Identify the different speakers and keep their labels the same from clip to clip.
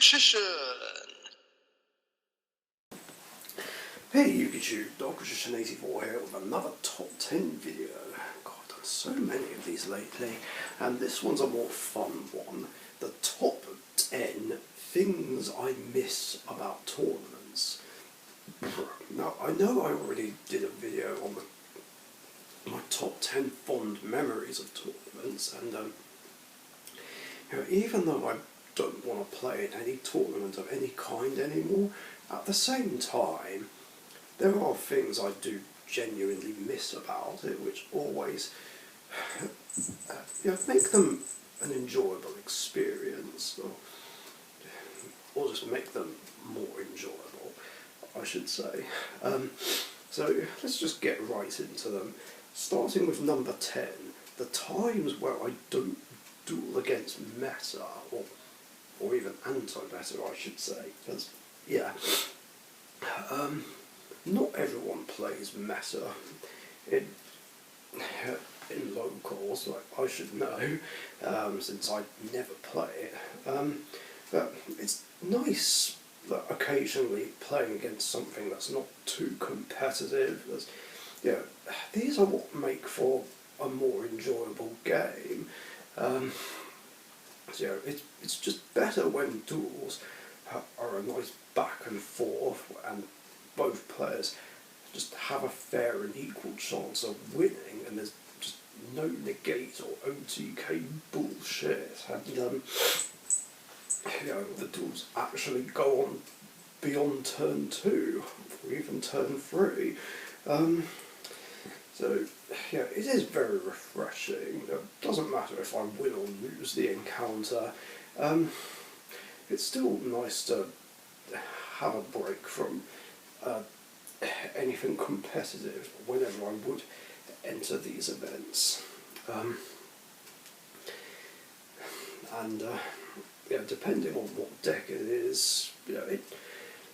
Speaker 1: Magician!
Speaker 2: Hey YouTube, Dogmagician84 here with another top 10 video. God, I've done so many of these lately, and this one's a more fun one. The top 10 things I miss about tournaments. Now, I know I already did a video on my top 10 fond memories of tournaments, and even though I don't want to play in any tournament of any kind anymore, at the same time, there are things I do genuinely miss about it, which always make them an enjoyable experience, or just make them more enjoyable, I should say. So let's just get right into them, starting with number 10, the times where I don't duel against meta, or even anti-meta, I should say, because, yeah, not everyone plays meta in locals, like I should know, since I never play it, but it's nice that occasionally playing against something that's not too competitive. These are what make for a more enjoyable game. It's just better when duels are a nice back and forth, and both players just have a fair and equal chance of winning, and there's just no negate or OTK bullshit, and the duels actually go on beyond turn 2, or even turn 3. It is very refreshing. It doesn't matter if I win or lose the encounter. It's still nice to have a break from anything competitive whenever I would enter these events. Depending on what deck it is, it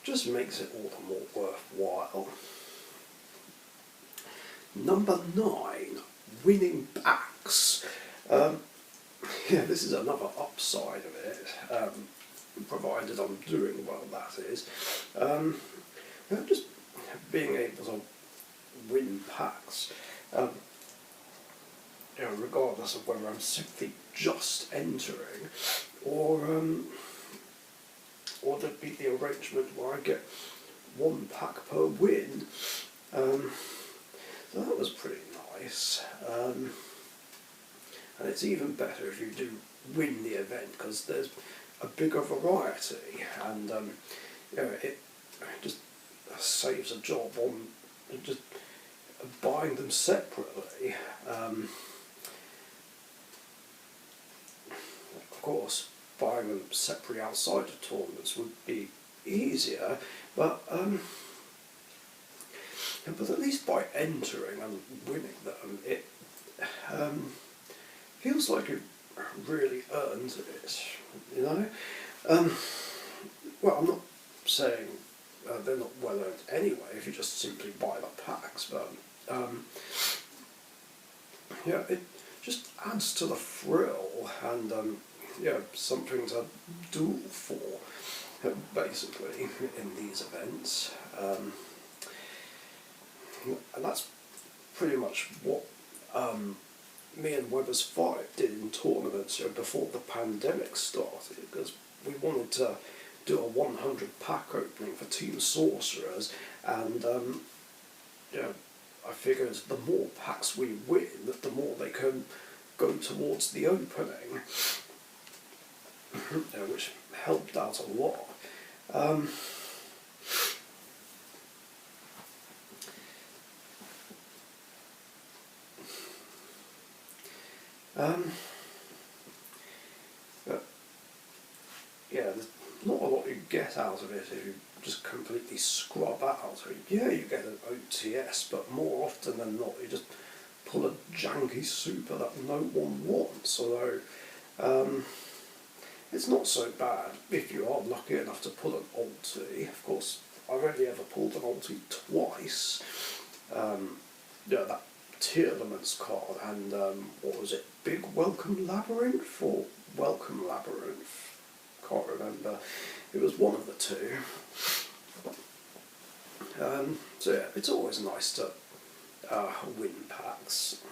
Speaker 2: just makes it all the more worthwhile. Number 9, winning backs. This is another upside of it, provided I'm doing well, that is. Just being able to win packs, regardless of whether I'm simply just entering, or there'd be the arrangement where I get 1 pack per win. So that was pretty nice. And it's even better if you do win the event, because there's a bigger variety, and it just saves a job on just buying them separately. Of course, buying them separately outside of tournaments would be easier, but at least by entering and winning them, it feels like you really earned it, Well, I'm not saying they're not well earned anyway if you just simply buy the packs, but it just adds to the thrill, and something to duel for, basically, in these events. And that's pretty much what me and Weber's Fight did in tournaments before the pandemic started, because we wanted to do a 100 pack opening for Team Sorcerers, and I figured the more packs we win, the more they can go towards the opening, which helped out a lot. There's not a lot you get out of it if you just completely scrub out. Yeah, you get an OTS, but more often than not you just pull a janky super that no one wants, although it's not so bad if you are lucky enough to pull an ulti. Of course, I've only ever pulled an ulti twice. That Tier Elements card, and what was it, Big Welcome Labyrinth, or Welcome Labyrinth, can't remember. It was one of the two. So yeah, it's always nice to win packs.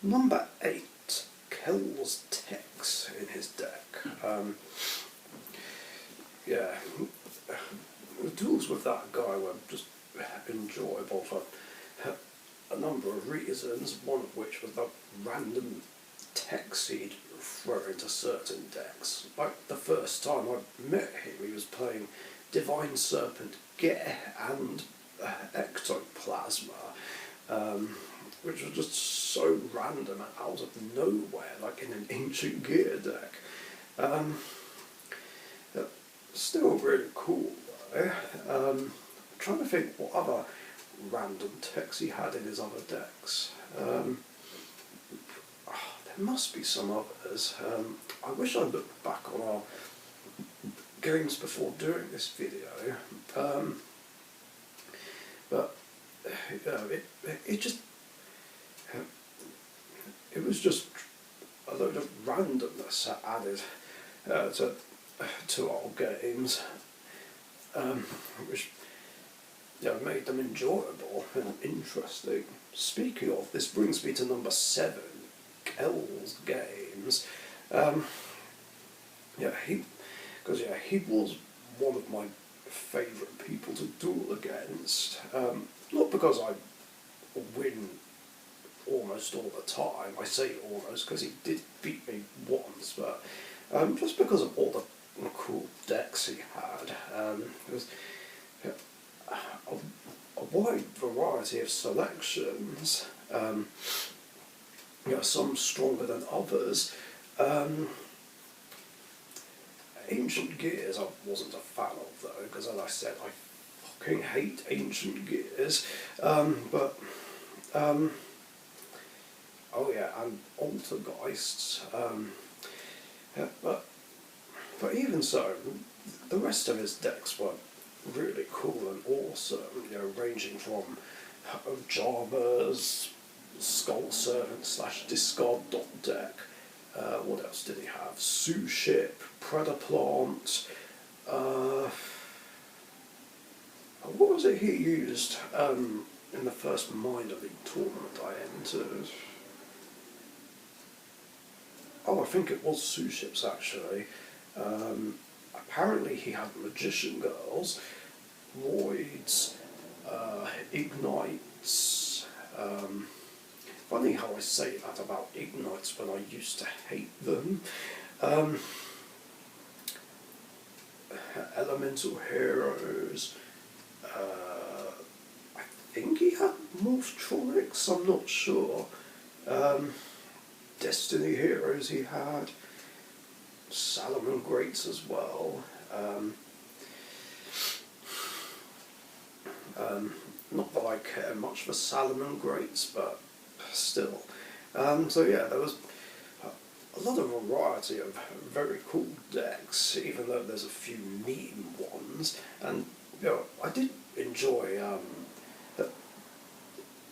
Speaker 2: Number 8, Kel's Tex in his deck. Yeah, the duels with that guy were just enjoyable for a number of reasons, one of which was the random text he'd throw into certain decks. Like the first time I met him, he was playing Divine Serpent Gear and Ectoplasma, which was just so random and out of nowhere, like in an Ancient Gear deck. Still really cool though. I'm trying to think what other random techs he had in his other decks. There must be some others. I wish I looked back on our games before doing this video, but it was just a load of randomness added to our games, which made them enjoyable and interesting. Speaking of, this brings me to number 7, Kel's Games. He was one of my favourite people to duel against. Not because I win almost all the time, I say almost because he did beat me once, but just because of all the cool decks he had. There was a wide variety of selections, some stronger than others. Ancient Gears I wasn't a fan of though, because as I said, I fucking hate Ancient Gears. And Altergeists. But even so, the rest of his decks were really cool and awesome, ranging from Ojama's Skull Servant / Discard Dot deck. What else did he have? Suship, Predaplant. What was it he used in the first Minor League tournament I entered? Oh, I think it was Suship's actually. Apparently he had Magician Girls, Voids, Ignites. Funny how I say that about Ignites when I used to hate them. Elemental Heroes. I think he had Morphtronics, I'm not sure. Destiny Heroes he had. Salamangreats as well. Not that I care much for Salamangreats, but still. There was a lot of variety of very cool decks, even though there's a few meme ones. And I did enjoy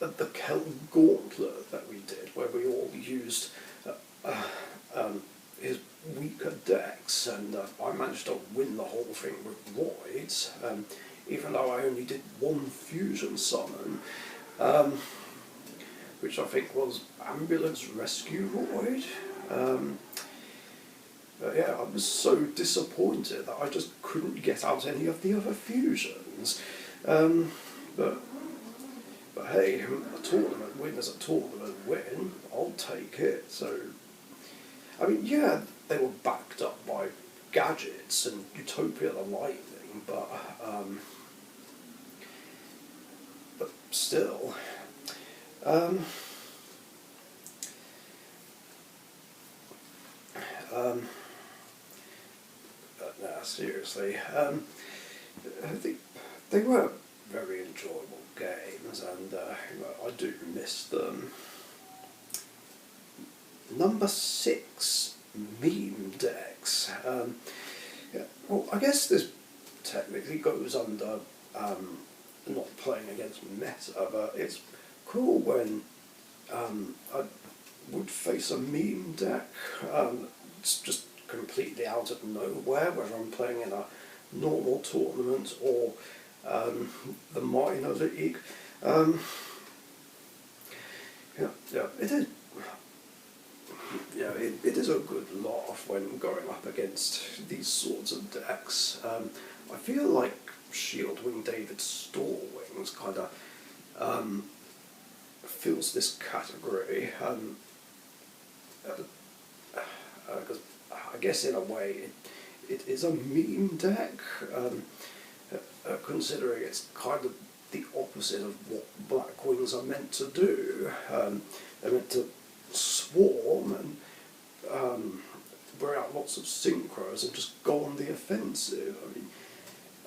Speaker 2: the Kel Gauntlet that we did, where we all used his weaker decks, and I managed to win the whole thing with Voids, even though I only did one fusion summon, which I think was Ambulance Rescue Void. I was so disappointed that I just couldn't get out any of the other fusions. But hey, a tournament win is a tournament win. I'll take it. So, I mean, yeah, they were backed up by gadgets and Utopia the Lightning, but still. Seriously, I think they were very enjoyable games, and I do miss them. Number 6, meme decks. Well, I guess this technically goes under not playing against meta, but it's cool when I would face a meme deck. It's just completely out of nowhere, whether I'm playing in a normal tournament or the minor league. Yeah, it is. Yeah, it is a good laugh when going up against these sorts of decks. I feel like Shieldwing David Storwings kind of fills this category. Because I guess in a way it is a meme deck, considering it's kind of the opposite of what Black Wings are meant to do. They're meant to swarm and bring out lots of synchros and just go on the offensive.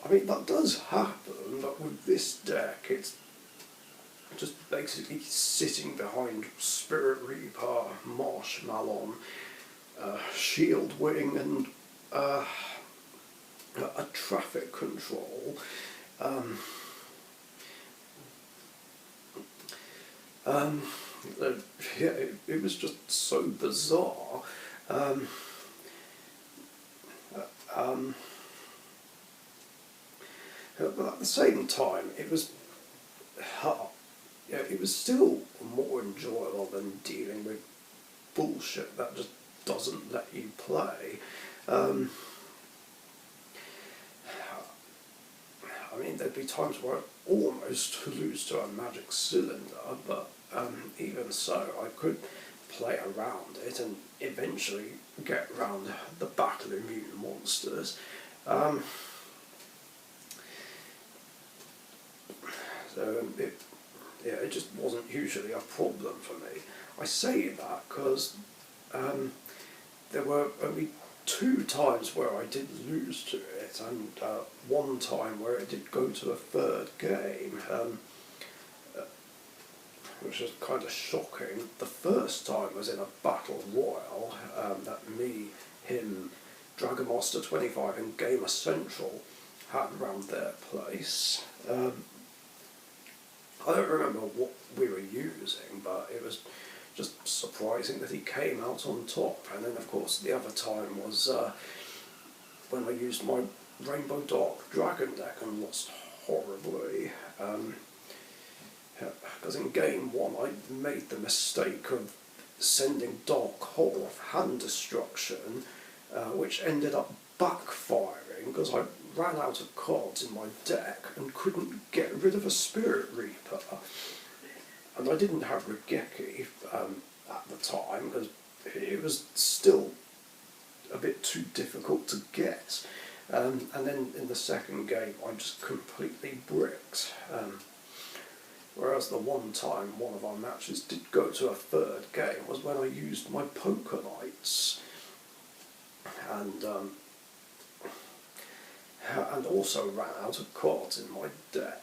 Speaker 2: I mean that does happen, but with this deck it's just basically sitting behind Spirit Reaper, Marshmallow, Shieldwing, and a traffic control. Yeah, it was just so bizarre. But at the same time, it was still more enjoyable than dealing with bullshit that just doesn't let you play. I mean, there'd be times where I'd almost lose to a Magic Cylinder, but even so, I could play around it and eventually get around the Battle Immune monsters. So it just wasn't usually a problem for me. I say that because there were only 2 times where I did lose to it, and 1 time where it did go to a 3rd game, which was kind of shocking. The first time was in a Battle Royal that me, him, Dragon Master 25 and Gamer Central had around their place. I don't remember what we were using, but it was just surprising that he came out on top. And then, of course, the other time was when I used my Rainbow Dark Dragon deck and lost horribly. Because in game 1 I made the mistake of sending Dark Hole of Hand Destruction, which ended up backfiring because I ran out of cards in my deck and couldn't get rid of a Spirit Reaper. And I didn't have Regeki at the time because it was still a bit too difficult to get. And then in the second game I just completely bricked. Whereas the one time one of our matches did go to a 3rd game was when I used my Poker Knights. And also ran out of cards in my deck.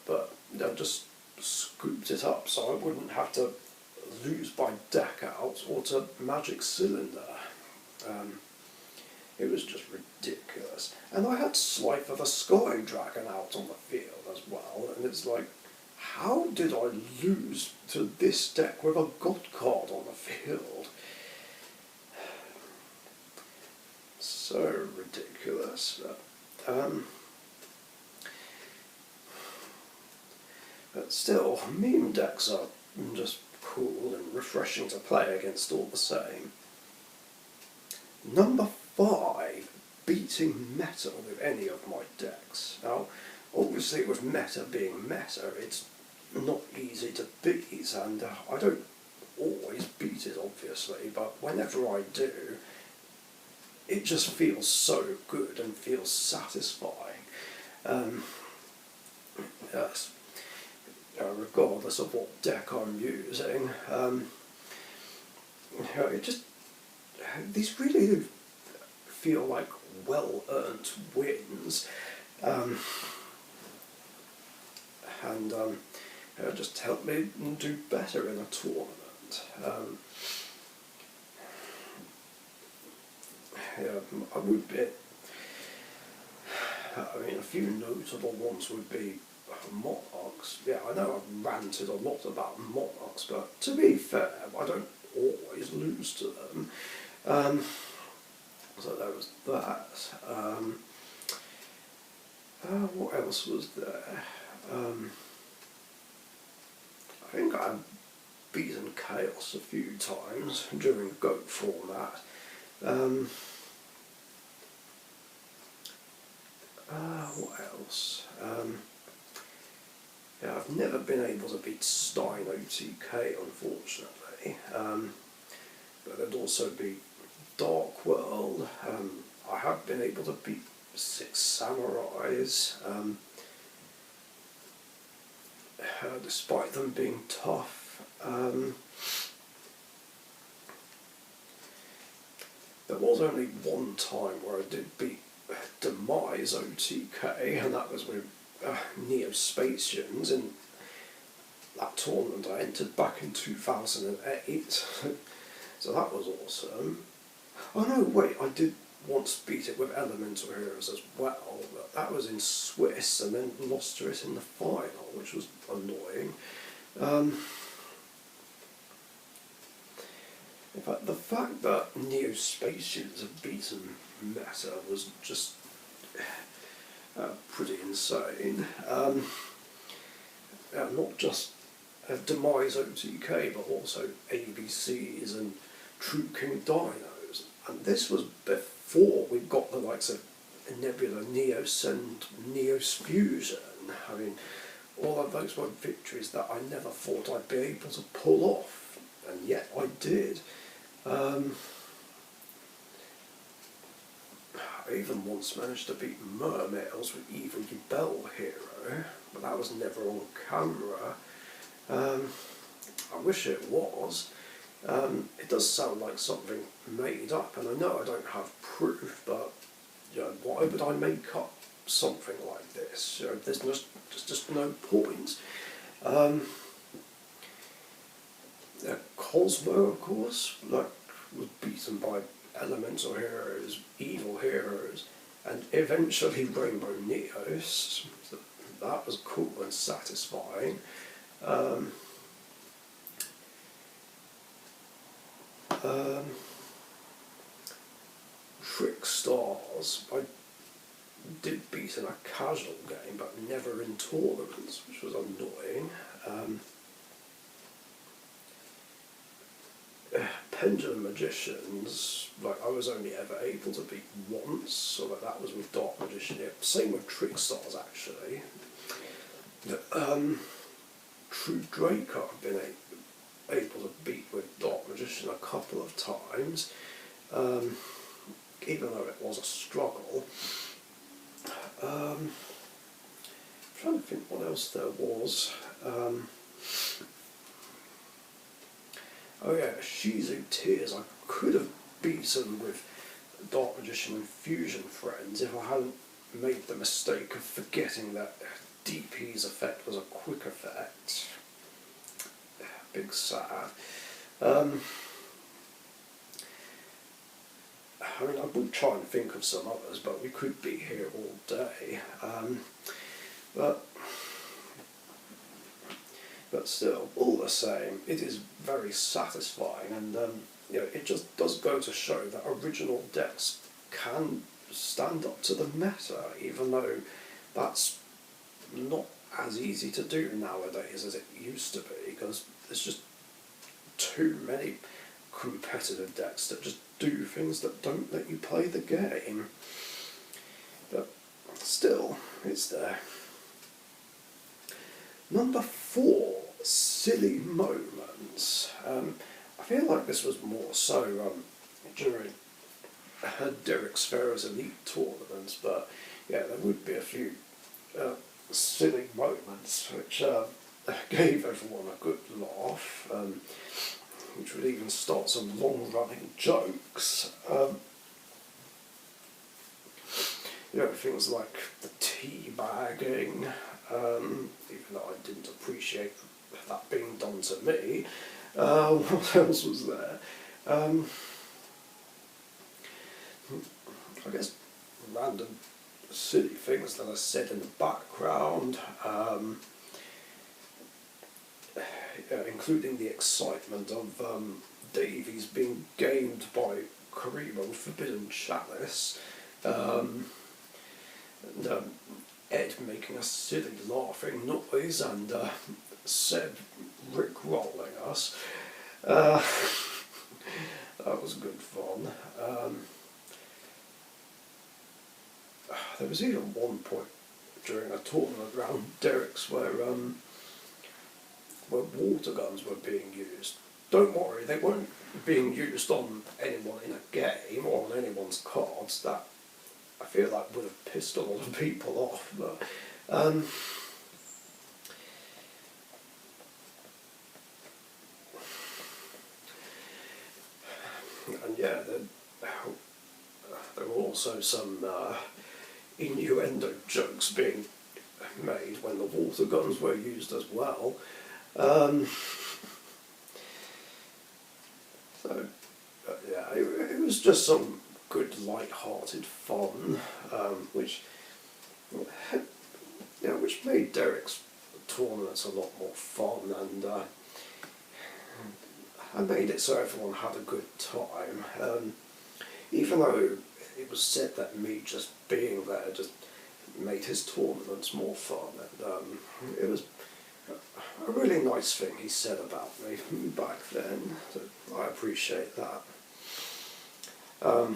Speaker 2: But I just scooped it up so I wouldn't have to lose my deck out or to Magic Cylinder. It was just ridiculous. And I had Slifer the Sky Dragon out on the field as well, and it's like, how did I lose to this deck with a God card on the field? So ridiculous. But still, meme decks are just cool and refreshing to play against all the same. Number 5, beating meta with any of my decks. Now, obviously with meta being meta, it's not easy to beat, and I don't always beat it obviously, but whenever I do, it just feels so good and feels satisfying. Yes. Regardless of what deck I'm using, it just, these really do feel like well-earned wins, and just help me do better in a tournament. I would be, I mean, a few notable ones would be Monarchs. Yeah, I know I've ranted a lot about Monarchs, but to be fair, I don't always lose to them. So there was that. What else was there? I think I've beaten Chaos a few times during GOAT format. What else? Yeah, I've never been able to beat Stein OTK, unfortunately. But there'd also be Dark World. I have been able to beat Six Samurais, despite them being tough. There was only one time where I did beat Demise OTK, and that was with Neo-Spacians in that tournament I entered back in 2008. So that was awesome. Oh no, wait, I did once beat it with Elemental Heroes as well, but that was in Swiss and then lost to it in the final, which was annoying. In fact, the fact that Neo-Spacians have beaten Meta was just pretty insane. Not just Demise OTK, but also ABCs and True King Dinos. And this was before we got the likes of Nebula, Neos and Neos Fusion. I mean, all of those were victories that I never thought I'd be able to pull off, and yet I did. I even once managed to beat Mermails with Evil Bell Hero, but that was never on camera. I wish it was. It does sound like something made up, and I know I don't have proof, but you know, why would I make up something like this? You know, there's just no point. Cosmo, of course, like, was beaten by Elemental Heroes, Evil Heroes, and eventually Rainbow Neos. So that was cool and satisfying. Trick Stars, I did beat in a casual game, but never in tournaments, which was annoying. Pendulum Magicians, like, I was only ever able to beat once, so that was with Dark Magician. Yeah, same with Trick Stars, actually. True Draco I've been able to beat with Dark Magician a couple of times, even though it was a struggle. I'm trying to think what else there was. Oh yeah, Shizu Tears I could have beaten with Dark Magician and Fusion Friends if I hadn't made the mistake of forgetting that DP's effect was a quick effect. Big sad. I mean, I would try and think of some others, but we could be here all day. But still, all the same, it is very satisfying, and you know, it just does go to show that original decks can stand up to the meta, even though that's not as easy to do nowadays as it used to be, because there's just too many competitive decks that just do things that don't let you play the game. But still, it's there. Number 4, Silly Moments. I feel like this was more so during Derek Sferra's Elite tournaments, but yeah, there would be a few silly moments which gave everyone a good laugh, which would even start some long-running jokes. You know, things like the teabagging, even though I didn't appreciate that being done to me. What else was there? I guess random silly things that are said in the background, including the excitement of Davies being gamed by Karima with Forbidden Chalice, and Ed making a silly laughing noise, and Seb rickrolling us. That was good fun. There was even one point during a tournament around Derek's where water guns were being used. Don't worry, they weren't being used on anyone in a game or on anyone's cards. That, I feel like, would have pissed a lot of people off. But and yeah, there were also some innuendo jokes being made when the water guns were used as well. So yeah, it was just some good light-hearted fun, which made Derek's tournaments a lot more fun, and made it so everyone had a good time. Even though it was said that me just being there just made his tournaments more fun, and it was a really nice thing he said about me back then, so I appreciate that. Oh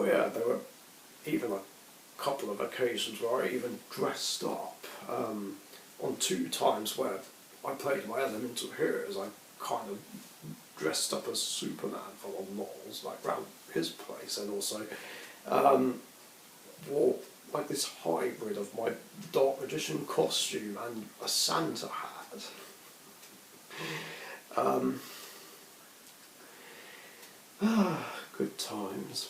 Speaker 2: yeah, there were even a couple of occasions where I even dressed up. On 2 times where I played my elemental heroes, I kind of dressed up as Superman for the lols, like round his place, and also wore like this hybrid of my Dark Magician costume and a Santa hat. Good times.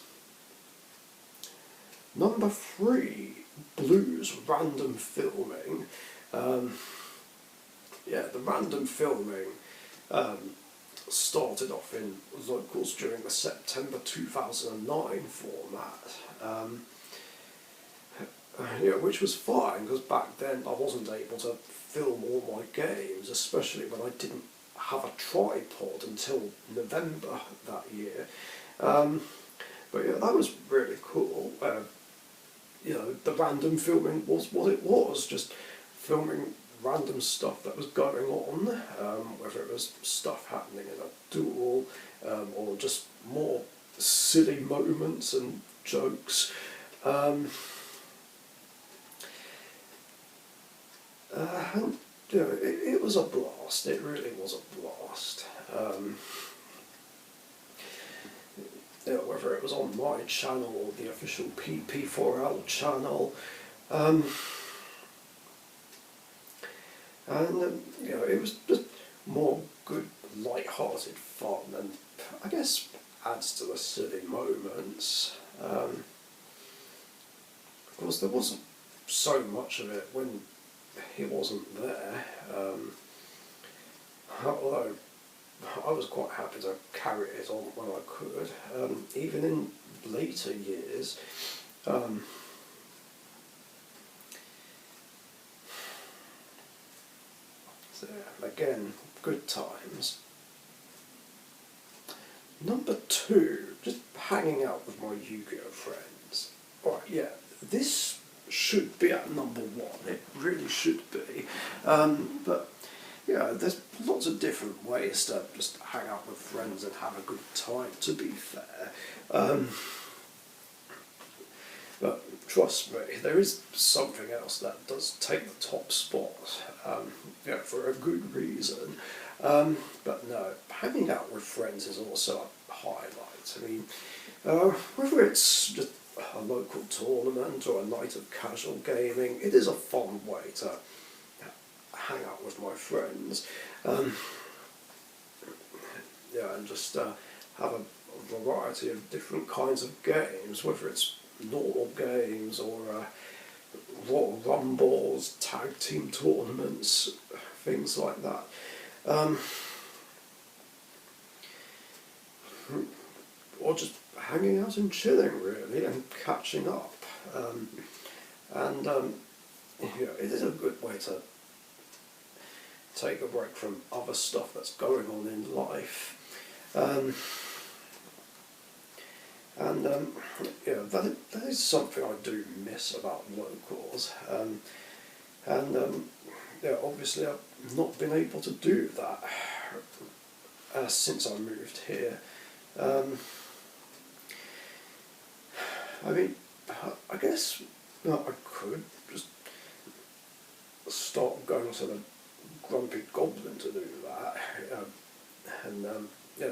Speaker 2: Number 3, Blues random filming. Yeah, the random filming started off in locals during the September 2009 format. Yeah, which was fine, because back then I wasn't able to film all my games, especially when I didn't have a tripod until November that year. But yeah, that was really cool. The random filming was what it was, just filming random stuff that was going on, whether it was stuff happening in a duel, or just more silly moments and jokes. And it was a blast. It really was a blast. Whether it was on my channel or the official PP4L channel, and it was just more good, light-hearted fun, and I guess adds to the silly moments. Of course, there wasn't so much of it when he wasn't there, although I was quite happy to carry it on when I could, even in later years. So again, good times. Number 2, just hanging out with my Yu-Gi-Oh friends. Alright, yeah, this should be at number 1, it really should be. But yeah, there's lots of different ways to just hang out with friends and have a good time, to be fair. But trust me, there is something else that does take the top spot, for a good reason. But no, hanging out with friends is also a highlight. I mean, whether it's just a local tournament or a night of casual gaming, it is a fun way to hang out with my friends. And just have a variety of different kinds of games, whether it's normal games or Royal Rumbles, tag team tournaments, things like that. Or just hanging out and chilling, really, and catching up. It is a good way to take a break from other stuff that's going on in life. Um, and that is something I do miss about locals. Obviously I've not been able to do that since I moved here. I mean, I guess I could just start going to the Grumpy Goblin to do that,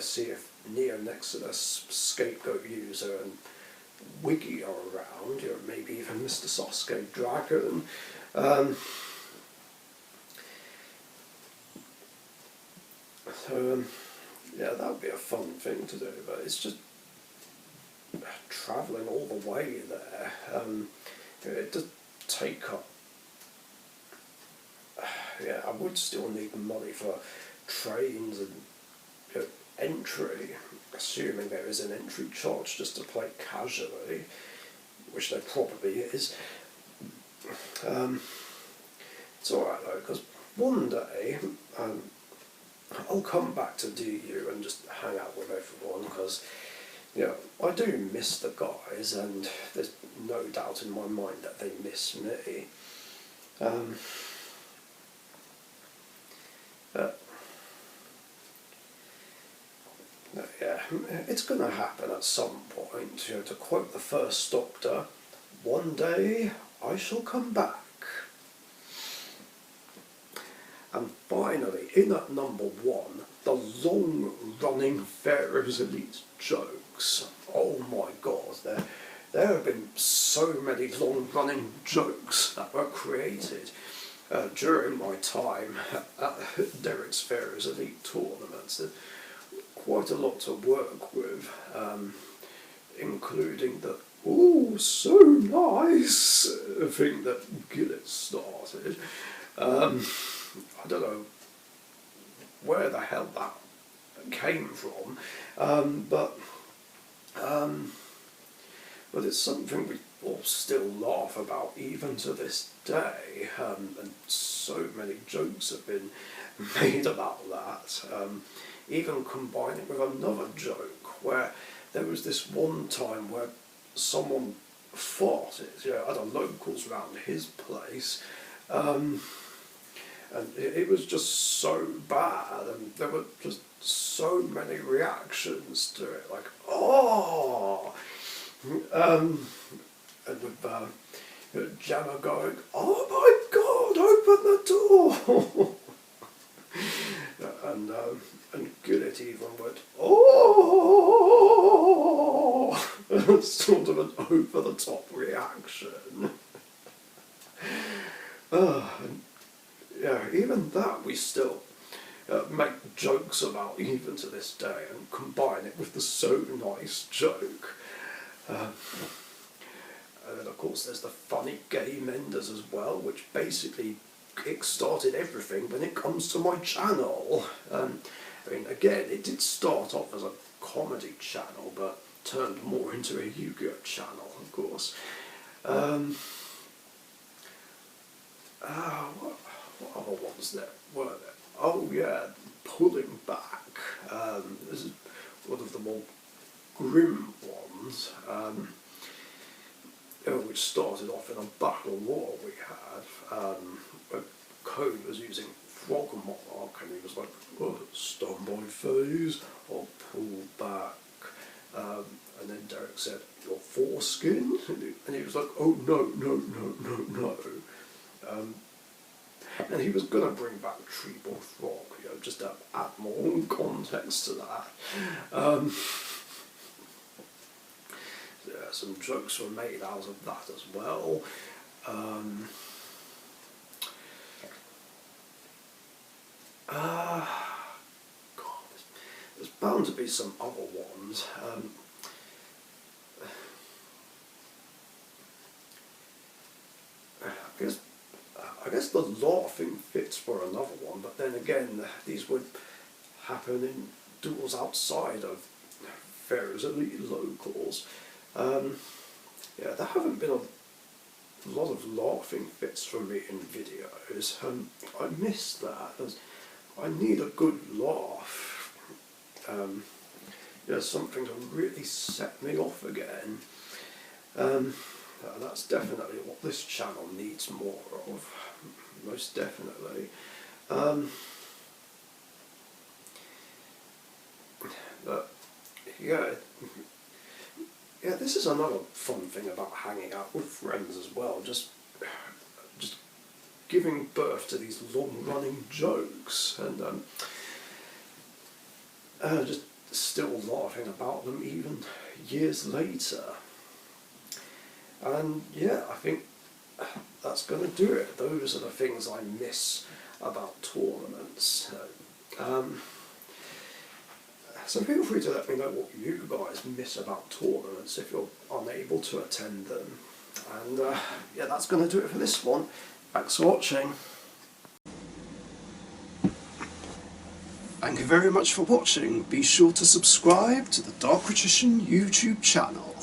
Speaker 2: see if Neonex and a Scapegoat User and Wiggy are around, maybe even Mr. Sasuke Dragon. That would be a fun thing to do, but it's just travelling all the way there. It does take up. I would still need money for trains and entry, assuming there is an entry charge just to play casually, which there probably is. It's alright though, because one day I'll come back to DU and just hang out with everyone, because I do miss the guys, and there's no doubt in my mind that they miss me. It's going to happen at some point. To quote the First Doctor, one day I shall come back. And finally, in at number 1, the long-running Pharaoh's Elite jokes. Oh my god, there have been so many long-running jokes that were created during my time at Derek's Pharaoh's Elite tournaments. There's quite a lot to work with, including the "ooh, so nice" thing that Gillett started. I don't know where the hell that came from, but it's something we all still laugh about even to this day, and so many jokes have been made about that, even combining with another joke where there was this one time where someone farted at a locals round his place, and it was just so bad, and there were just so many reactions to it, like, oh, and with Jammer going, oh my god, open the door, and Gillett even went, oh, sort of an over-the-top reaction. Even that we still make jokes about even to this day, and combine it with the so nice joke. And then of course there's the funny gay menders as well, which basically kick-started everything when it comes to my channel. Again, it did start off as a comedy channel, but turned more into a Yu-Gi-Oh channel, of course. What other ones there were there? Oh yeah, Pulling Back. This is one of the more grim ones, which started off in a battle war we had, where Code was using Frog Monarch, and he was like, oh, stun by phase, or pull back, and then Derek said, your foreskin? And he was like, oh no. And he was going to bring back Treeball Frog, just to add more context to that. Some jokes were made out of that as well. God, there's bound to be some other ones. I guess the laughing fits were another one, but then again, these would happen in duels outside of Pharaoh's Elite locals. There haven't been a lot of laughing fits for me in videos. I miss that. I need a good laugh. something to really set me off again. That's definitely what this channel needs more of, most definitely. But yeah, this is another fun thing about hanging out with friends as well. Just giving birth to these long-running jokes, and just still laughing about them even years later. And yeah, I think that's going to do it. Those are the things I miss about tournaments. So feel free to let me know what you guys miss about tournaments if you're unable to attend them. And yeah, that's going to do it for this one. Thanks for watching. Thank you very much for watching. Be sure to subscribe to the Dark Magician YouTube channel.